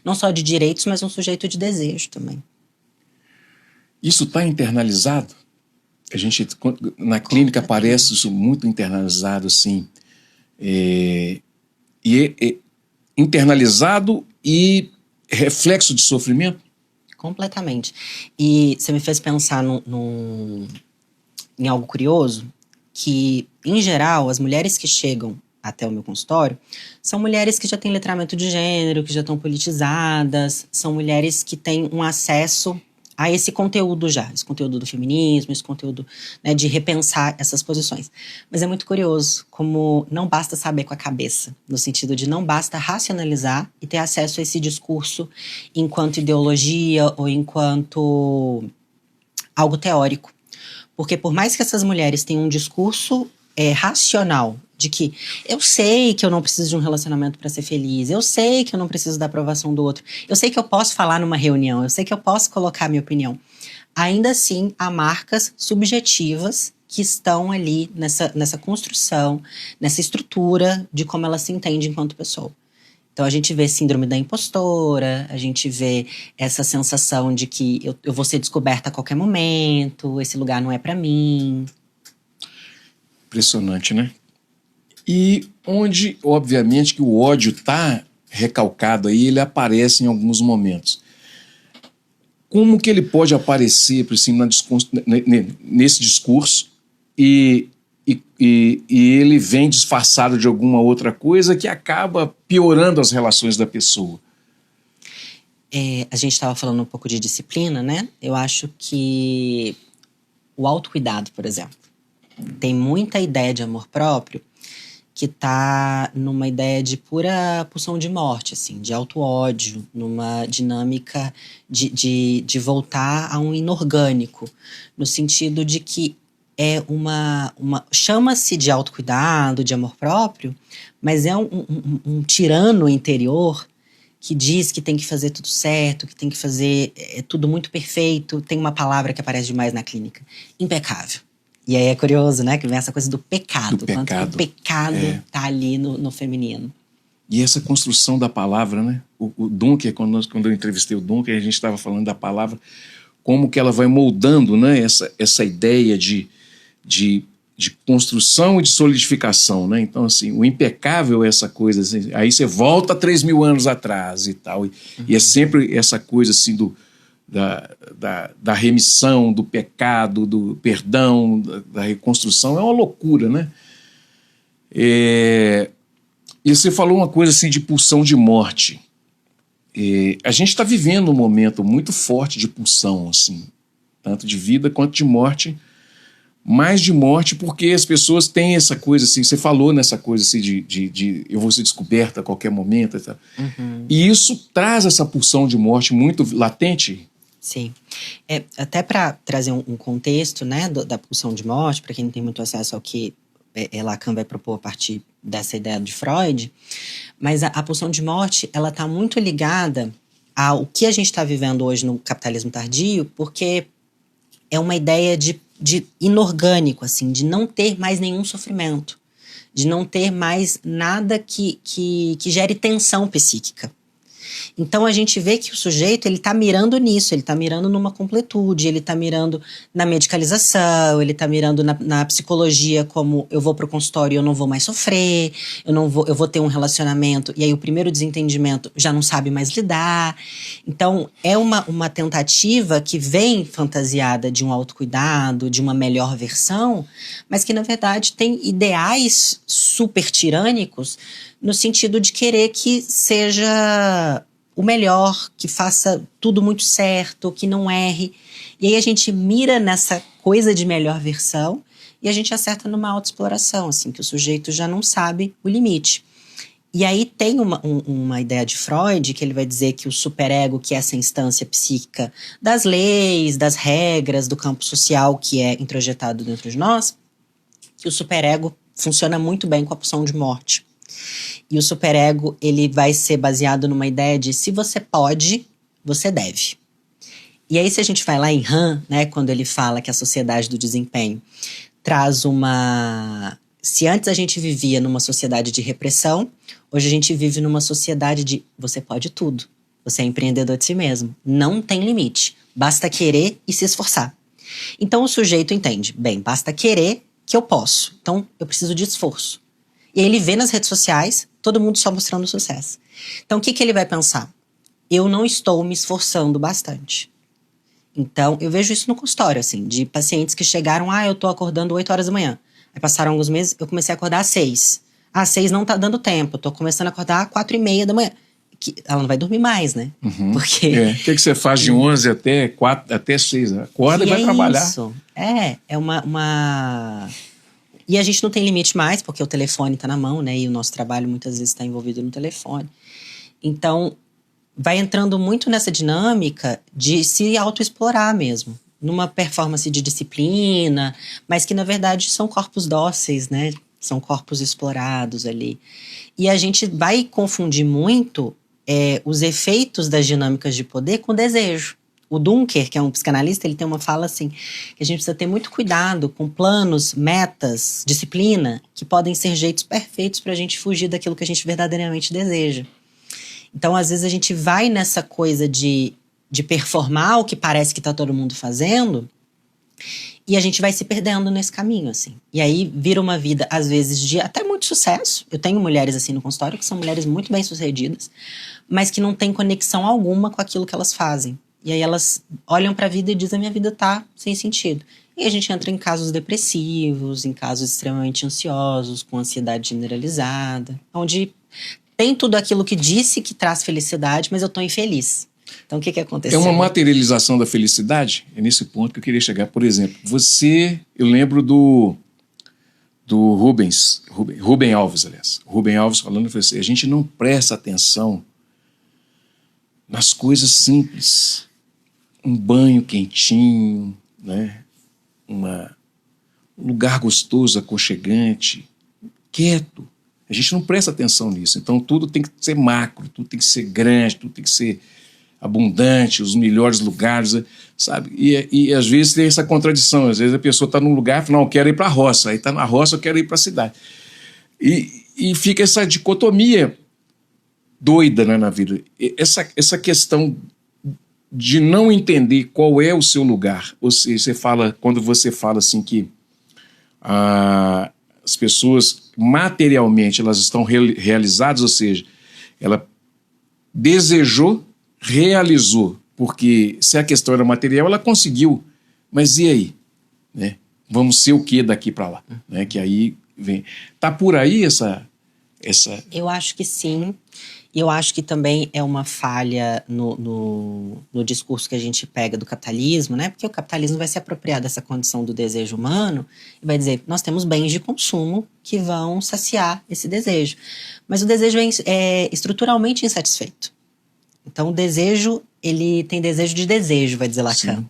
não só de direitos, mas um sujeito de desejo também. Isso está internalizado? A gente, na clínica aparece isso muito internalizado, assim. Internalizado e reflexo de sofrimento? Completamente. E você me fez pensar em algo curioso, que, em geral, as mulheres que chegam até o meu consultório são mulheres que já têm letramento de gênero, que já estão politizadas, são mulheres que têm um acesso a esse conteúdo já, esse conteúdo do feminismo, esse conteúdo, né, de repensar essas posições. Mas é muito curioso como não basta saber com a cabeça, no sentido de não basta racionalizar e ter acesso a esse discurso enquanto ideologia ou enquanto algo teórico. Porque por mais que essas mulheres tenham um discurso racional, de que eu sei que eu não preciso de um relacionamento para ser feliz, eu sei que eu não preciso da aprovação do outro, eu sei que eu posso falar numa reunião, eu sei que eu posso colocar a minha opinião. Ainda assim, há marcas subjetivas que estão ali nessa construção, nessa estrutura de como ela se entende enquanto pessoa. Então a gente vê síndrome da impostora, a gente vê essa sensação de que eu vou ser descoberta a qualquer momento, esse lugar não é para mim. Impressionante, né? E onde, obviamente, que o ódio está recalcado aí, ele aparece em alguns momentos. Como que ele pode aparecer, por cima, nesse discurso e ele vem disfarçado de alguma outra coisa que acaba piorando as relações da pessoa? A gente estava falando um pouco de disciplina, né? Eu acho que o autocuidado, por exemplo, tem muita ideia de amor próprio que tá numa ideia de pura pulsão de morte, assim, de auto-ódio, numa dinâmica de voltar a um inorgânico, no sentido de que é chama-se de autocuidado, de amor próprio, mas é um tirano interior que diz que tem que fazer tudo certo, que tem que fazer tudo muito perfeito. Tem uma palavra que aparece demais na clínica: impecável. E aí é curioso, né? Que vem essa coisa do pecado. Quanto que o pecado tá ali no feminino. E essa construção da palavra, né? O Dunker, quando eu entrevistei o Dunker, a gente estava falando da palavra, como que ela vai moldando, né? Essa ideia de construção e de solidificação, né? Então, assim, o impecável é essa coisa, assim, aí você volta 3.000 anos atrás e tal, e é sempre essa coisa, assim, da remissão, do pecado, do perdão, da reconstrução, é uma loucura, né? E você falou uma coisa, assim, de pulsão de morte. A gente está vivendo um momento muito forte de pulsão, assim, tanto de vida quanto de morte, mais de morte, porque as pessoas têm essa coisa, assim, você falou nessa coisa, assim, de eu vou ser descoberta a qualquer momento, tá? E isso traz essa pulsão de morte muito latente. Sim. Até para trazer um contexto, né, da pulsão de morte, para quem não tem muito acesso ao que Lacan vai propor a partir dessa ideia de Freud, mas a pulsão de morte, ela está muito ligada ao que a gente está vivendo hoje no capitalismo tardio, porque é uma ideia de inorgânico, assim, de não ter mais nenhum sofrimento, de não ter mais nada que gere tensão psíquica. Então a gente vê que o sujeito, ele tá mirando nisso, ele tá mirando numa completude, ele tá mirando na medicalização, ele tá mirando na psicologia, como eu vou pro consultório e eu não vou mais sofrer, eu vou ter um relacionamento, e aí o primeiro desentendimento já não sabe mais lidar. Então é uma tentativa que vem fantasiada de um autocuidado, de uma melhor versão, mas que na verdade tem ideais super tirânicos no sentido de querer que seja o melhor, que faça tudo muito certo, que não erre. E aí a gente mira nessa coisa de melhor versão e a gente acerta numa autoexploração, assim, que o sujeito já não sabe o limite. E aí tem uma ideia de Freud, que ele vai dizer que o superego, que é essa instância psíquica das leis, das regras, do campo social que é introjetado dentro de nós, que o superego funciona muito bem com a pulsão de morte. E o superego, ele vai ser baseado numa ideia de se você pode, você deve. E aí se a gente vai lá em Han, né, quando ele fala que a sociedade do desempenho traz uma... Se antes a gente vivia numa sociedade de repressão, hoje a gente vive numa sociedade de você pode tudo. Você é empreendedor de si mesmo. Não tem limite. Basta querer e se esforçar. Então o sujeito entende, bem, basta querer que eu posso. Então eu preciso de esforço. E aí ele vê nas redes sociais todo mundo só mostrando sucesso. Então o que ele vai pensar? Eu não estou me esforçando bastante. Então eu vejo isso no consultório, assim, de pacientes que chegaram, eu tô acordando 8 horas da manhã. Aí passaram alguns meses, eu comecei a acordar às 6. Às 6 não tá dando tempo, eu tô começando a acordar às 4:30 da manhã. Ela não vai dormir mais, né? Uhum. Porque... O que você faz de 11 até 6, né? Acorda e vai trabalhar. Isso. É uma... E a gente não tem limite mais, porque o telefone tá na mão, né? E o nosso trabalho muitas vezes está envolvido no telefone. Então, vai entrando muito nessa dinâmica de se autoexplorar mesmo. Numa performance de disciplina, mas que na verdade são corpos dóceis, né? São corpos explorados ali. E a gente vai confundir muito os efeitos das dinâmicas de poder com desejo. O Dunker, que é um psicanalista, ele tem uma fala assim, que a gente precisa ter muito cuidado com planos, metas, disciplina, que podem ser jeitos perfeitos para a gente fugir daquilo que a gente verdadeiramente deseja. Então, às vezes, a gente vai nessa coisa de performar o que parece que está todo mundo fazendo e a gente vai se perdendo nesse caminho, assim. E aí vira uma vida, às vezes, de até muito sucesso. Eu tenho mulheres assim no consultório que são mulheres muito bem-sucedidas, mas que não têm conexão alguma com aquilo que elas fazem. E aí elas olham para a vida e dizem, a minha vida tá sem sentido. E a gente entra em casos depressivos, em casos extremamente ansiosos, com ansiedade generalizada, onde tem tudo aquilo que disse que traz felicidade, mas eu tô infeliz. Então o que aconteceu? É uma materialização da felicidade? É nesse ponto que eu queria chegar. Por exemplo, eu lembro do Rubem Alves, aliás. Rubem Alves falando assim, a gente não presta atenção nas coisas simples. Um banho quentinho, né? Um lugar gostoso, aconchegante, quieto. A gente não presta atenção nisso. Então tudo tem que ser macro, tudo tem que ser grande, tudo tem que ser abundante, os melhores lugares, sabe? E às vezes tem essa contradição. Às vezes a pessoa está num lugar e fala, não, eu quero ir para a roça. Aí está na roça, eu quero ir para a cidade. E fica essa dicotomia doida, né, na vida. Essa questão de não entender qual é o seu lugar. Ou seja, quando você fala assim que as pessoas materialmente elas estão realizadas, ou seja, ela desejou, realizou, porque se a questão era material, ela conseguiu, mas e aí? Né? Vamos ser o que daqui para lá? Né? Que aí vem. Tá por aí essa... Eu acho que sim. E eu acho que também é uma falha no discurso que a gente pega do capitalismo, né? Porque o capitalismo vai se apropriar dessa condição do desejo humano e vai dizer, nós temos bens de consumo que vão saciar esse desejo. Mas o desejo é estruturalmente insatisfeito. Então o desejo, ele tem desejo de desejo, vai dizer Lacan. Sim.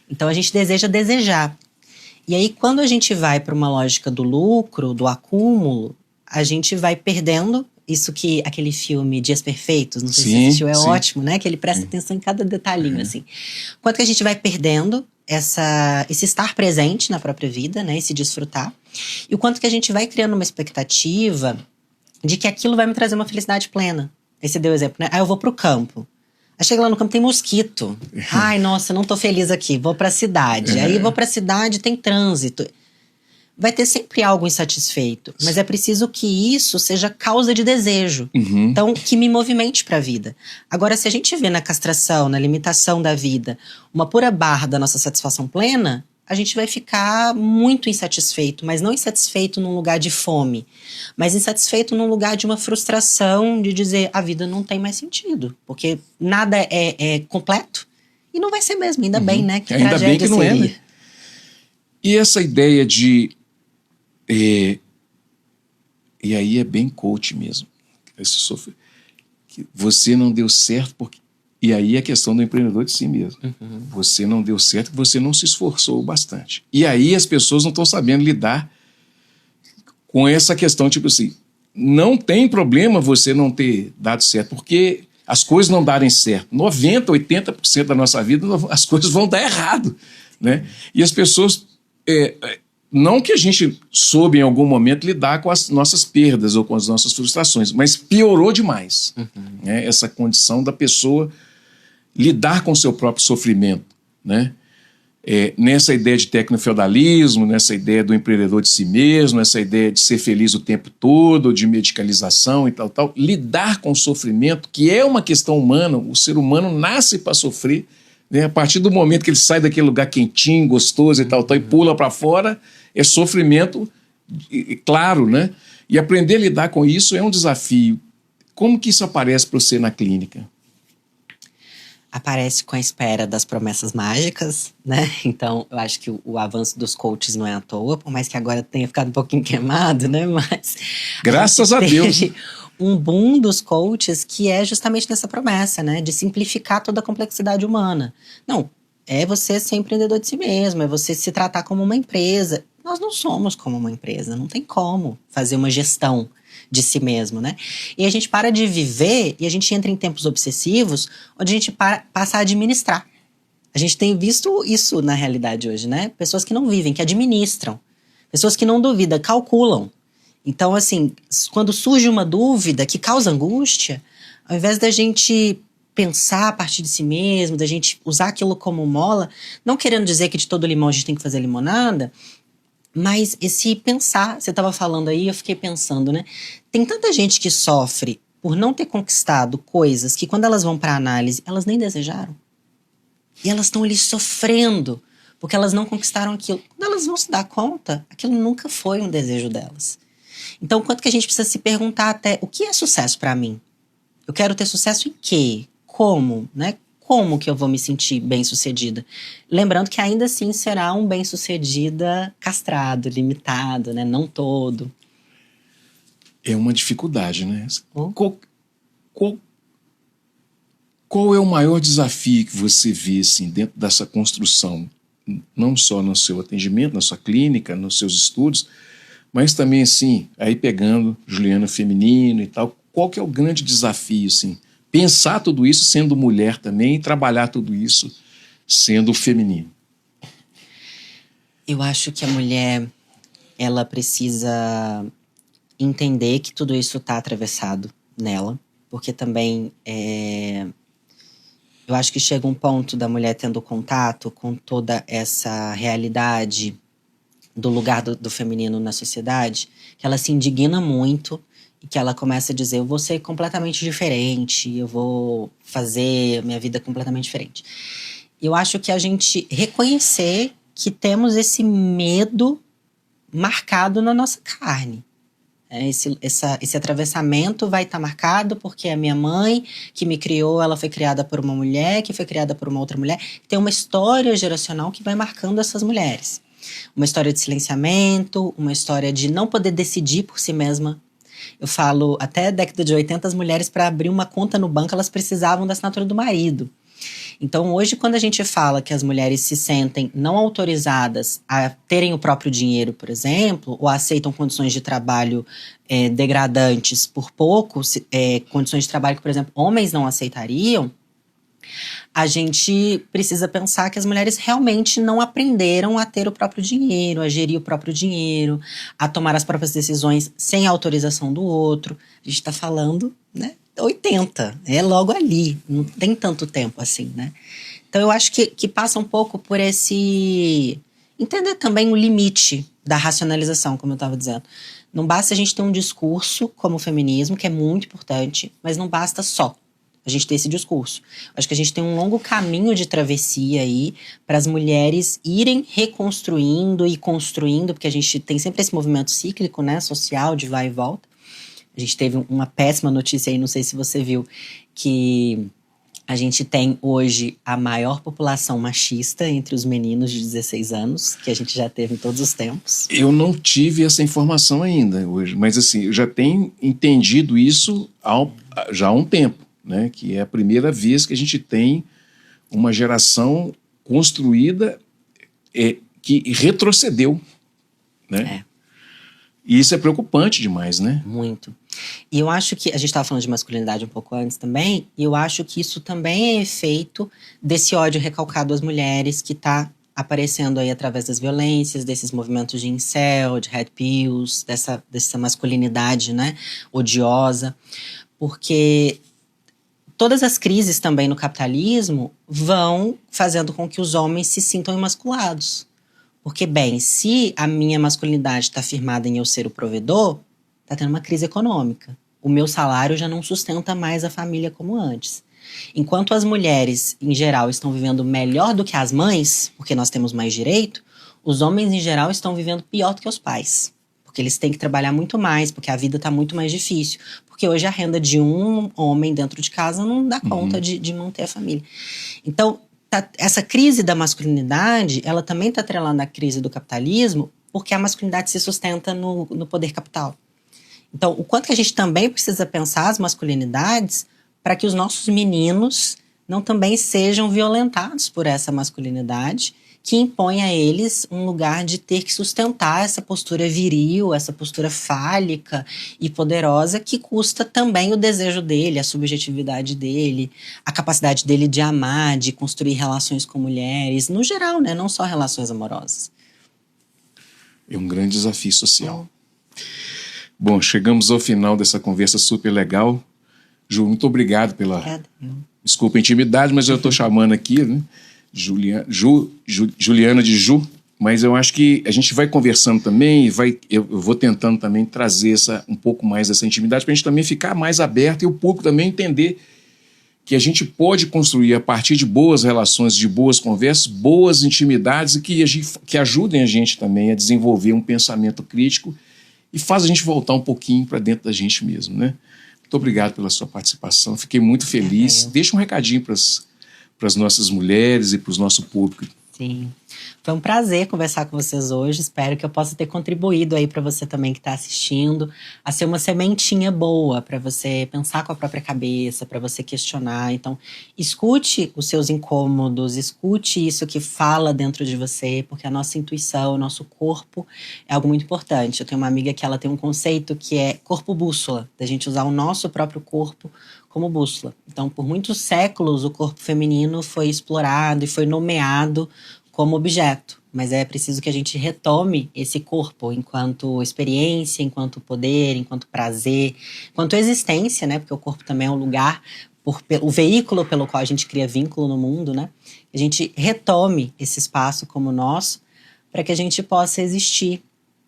Então a gente deseja desejar. E aí quando a gente vai para uma lógica do lucro, do acúmulo, a gente vai perdendo isso que aquele filme Dias Perfeitos, não sei se você assistiu, é ótimo, né? Que ele presta atenção em cada detalhinho, assim. Quanto que a gente vai perdendo esse estar presente na própria vida, né? Esse desfrutar. E o quanto que a gente vai criando uma expectativa de que aquilo vai me trazer uma felicidade plena. Aí você deu o exemplo, né? Eu vou pro campo. Aí chega lá no campo, tem mosquito. Ai, nossa, não tô feliz aqui. Vou pra cidade. Aí vou pra cidade, tem trânsito. Vai ter sempre algo insatisfeito, mas é preciso que isso seja causa de desejo. Então, que me movimente para a vida. Agora, se a gente vê na castração, na limitação da vida, uma pura barra da nossa satisfação plena, a gente vai ficar muito insatisfeito, mas não insatisfeito num lugar de fome, mas insatisfeito num lugar de uma frustração de dizer a vida não tem mais sentido, porque nada é completo e não vai ser mesmo, ainda bem, né? Que ainda bem que não seria. é, né? E essa ideia de... e aí é bem coach mesmo. Que você não deu certo porque... E aí é a questão do empreendedor de si mesmo. Você não deu certo porque você não se esforçou bastante. E aí as pessoas não estão sabendo lidar com essa questão, tipo assim, não tem problema você não ter dado certo, porque as coisas não darem certo. 90%, 80% da nossa vida as coisas vão dar errado, né? E as pessoas... não que a gente soube em algum momento lidar com as nossas perdas ou com as nossas frustrações, mas piorou demais, né? Essa condição da pessoa lidar com o seu próprio sofrimento, né? Nessa ideia de tecnofeudalismo, nessa ideia do empreendedor de si mesmo, nessa ideia de ser feliz o tempo todo, de medicalização e tal, lidar com o sofrimento, que é uma questão humana, o ser humano nasce para sofrer, né? A partir do momento que ele sai daquele lugar quentinho, gostoso e tal, e pula para fora, é sofrimento, claro, né? E aprender a lidar com isso é um desafio. Como que isso aparece para você na clínica? Aparece com a espera das promessas mágicas, né? Então, eu acho que o avanço dos coaches não é à toa, por mais que agora tenha ficado um pouquinho queimado, né? Mas graças a Deus. Um boom dos coaches que é justamente nessa promessa, né? De simplificar toda a complexidade humana. Não, é você ser empreendedor de si mesmo, é você se tratar como uma empresa. Nós não somos como uma empresa, não tem como fazer uma gestão de si mesmo, né? E a gente para de viver e a gente entra em tempos obsessivos onde a gente passa a administrar. A gente tem visto isso na realidade hoje, né? Pessoas que não vivem, que administram. Pessoas que não duvidam, calculam. Então, assim, quando surge uma dúvida que causa angústia, ao invés da gente pensar a partir de si mesmo, da gente usar aquilo como mola, não querendo dizer que de todo limão a gente tem que fazer limonada, mas esse pensar, você estava falando aí, eu fiquei pensando, né? Tem tanta gente que sofre por não ter conquistado coisas que quando elas vão para análise, elas nem desejaram. E elas estão ali sofrendo porque elas não conquistaram aquilo. Quando elas vão se dar conta, aquilo nunca foi um desejo delas. Então, quanto que a gente precisa se perguntar até, o que é sucesso para mim? Eu quero ter sucesso em quê? Como, né? Como que eu vou me sentir bem-sucedida? Lembrando que ainda assim será um bem-sucedida castrado, limitado, né? Não todo. É uma dificuldade, né? Qual é o maior desafio que você vê assim, dentro dessa construção? Não só no seu atendimento, na sua clínica, nos seus estudos, mas também, assim, aí pegando Juliana feminino e tal, qual que é o grande desafio, assim? Pensar tudo isso sendo mulher também e trabalhar tudo isso sendo feminino. Eu acho que a mulher, ela precisa entender que tudo isso está atravessado nela, porque também eu acho que chega um ponto da mulher tendo contato com toda essa realidade do lugar do feminino na sociedade, que ela se indigna muito e que ela começa a dizer, eu vou ser completamente diferente, eu vou fazer minha vida completamente diferente. Eu acho que a gente reconhecer que temos esse medo marcado na nossa carne. Esse atravessamento vai estar marcado porque a minha mãe, que me criou, ela foi criada por uma mulher, que foi criada por uma outra mulher. Tem uma história geracional que vai marcando essas mulheres. Uma história de silenciamento, uma história de não poder decidir por si mesma. Eu falo, até a década de 80, as mulheres, para abrir uma conta no banco, elas precisavam da assinatura do marido. Então, hoje, quando a gente fala que as mulheres se sentem não autorizadas a terem o próprio dinheiro, por exemplo, ou aceitam condições de trabalho degradantes por pouco, condições de trabalho que, por exemplo, homens não aceitariam, a gente precisa pensar que as mulheres realmente não aprenderam a ter o próprio dinheiro, a gerir o próprio dinheiro, a tomar as próprias decisões sem autorização do outro. A gente está falando, né? 80, é logo ali, não tem tanto tempo assim, né? Então eu acho que passa um pouco por esse... Entender também o limite da racionalização, como eu estava dizendo. Não basta a gente ter um discurso como o feminismo, que é muito importante, mas não basta só a gente ter esse discurso. Acho que a gente tem um longo caminho de travessia aí para as mulheres irem reconstruindo e construindo, porque a gente tem sempre esse movimento cíclico, né, social, de vai e volta. A gente teve uma péssima notícia aí, não sei se você viu, que a gente tem hoje a maior população machista entre os meninos de 16 anos, que a gente já teve em todos os tempos. Eu não tive essa informação ainda hoje, mas assim, eu já tenho entendido isso já há um tempo, né? Que é a primeira vez que a gente tem uma geração construída que retrocedeu, né? E isso é preocupante demais, né? Muito. E eu acho que, a gente estava falando de masculinidade um pouco antes também, e eu acho que isso também é efeito desse ódio recalcado às mulheres que está aparecendo aí através das violências, desses movimentos de incel, de red pills, dessa masculinidade, né, odiosa. Porque todas as crises também no capitalismo vão fazendo com que os homens se sintam emasculados. Porque, bem, se a minha masculinidade está firmada em eu ser o provedor, está tendo uma crise econômica. O meu salário já não sustenta mais a família como antes. Enquanto as mulheres, em geral, estão vivendo melhor do que as mães, porque nós temos mais direito, os homens, em geral, estão vivendo pior do que os pais. Porque eles têm que trabalhar muito mais, porque a vida está muito mais difícil. Porque hoje a renda de um homem dentro de casa não dá conta de manter a família. Então, essa crise da masculinidade, ela também está atrelando à crise do capitalismo, porque a masculinidade se sustenta no poder capital. Então, o quanto que a gente também precisa pensar as masculinidades para que os nossos meninos não também sejam violentados por essa masculinidade que impõe a eles um lugar de ter que sustentar essa postura viril, essa postura fálica e poderosa que custa também o desejo dele, a subjetividade dele, a capacidade dele de amar, de construir relações com mulheres, no geral, né? Não só relações amorosas. É um grande desafio social. Bom, chegamos ao final dessa conversa super legal. Ju, muito obrigado pela... Desculpa a intimidade, mas eu estou chamando aqui, né? Juliana de Ju, mas eu acho que a gente vai conversando também e eu vou tentando também trazer um pouco mais dessa intimidade para a gente também ficar mais aberto e o público também entender que a gente pode construir a partir de boas relações, de boas conversas, boas intimidades e que ajudem a gente também a desenvolver um pensamento crítico e faz a gente voltar um pouquinho para dentro da gente mesmo, né? Muito obrigado pela sua participação, fiquei muito feliz. Deixa um recadinho para as nossas mulheres e para o nosso público. Sim. Foi um prazer conversar com vocês hoje. Espero que eu possa ter contribuído aí para você também que está assistindo, a ser uma sementinha boa para você pensar com a própria cabeça, para você questionar. Então, escute os seus incômodos, escute isso que fala dentro de você, porque a nossa intuição, o nosso corpo é algo muito importante. Eu tenho uma amiga que ela tem um conceito que é corpo-bússola, da gente usar o nosso próprio corpo como bússola. Então, por muitos séculos, o corpo feminino foi explorado e foi nomeado como objeto, mas é preciso que a gente retome esse corpo enquanto experiência, enquanto poder, enquanto prazer, enquanto existência, né? Porque o corpo também é um lugar, o veículo pelo qual a gente cria vínculo no mundo, né? A gente retome esse espaço como nosso para que a gente possa existir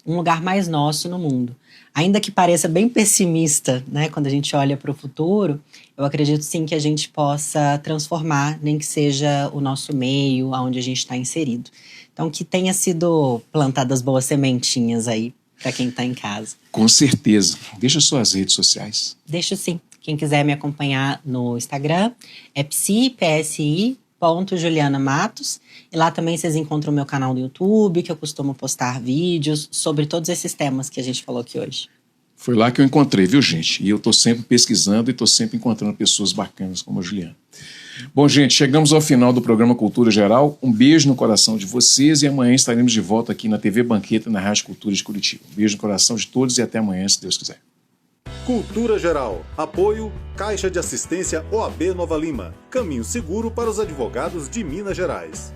um lugar mais nosso no mundo. Ainda que pareça bem pessimista, né, quando a gente olha para o futuro, eu acredito sim que a gente possa transformar, nem que seja o nosso meio, onde a gente está inserido. Então, que tenha sido plantadas boas sementinhas aí para quem está em casa. Com certeza. Deixa suas redes sociais. Deixo sim. Quem quiser me acompanhar no Instagram é psi.juliana Matos. E lá também vocês encontram o meu canal no YouTube, que eu costumo postar vídeos sobre todos esses temas que a gente falou aqui hoje. Foi lá que eu encontrei, viu, gente? E eu estou sempre pesquisando e estou sempre encontrando pessoas bacanas como a Juliana. Bom, gente, chegamos ao final do programa Cultura Geral. Um beijo no coração de vocês e amanhã estaremos de volta aqui na TV Banqueta e na Rádio Cultura de Curitiba. Um beijo no coração de todos e até amanhã, se Deus quiser. Cultura Geral. Apoio Caixa de Assistência OAB Nova Lima. Caminho seguro para os advogados de Minas Gerais.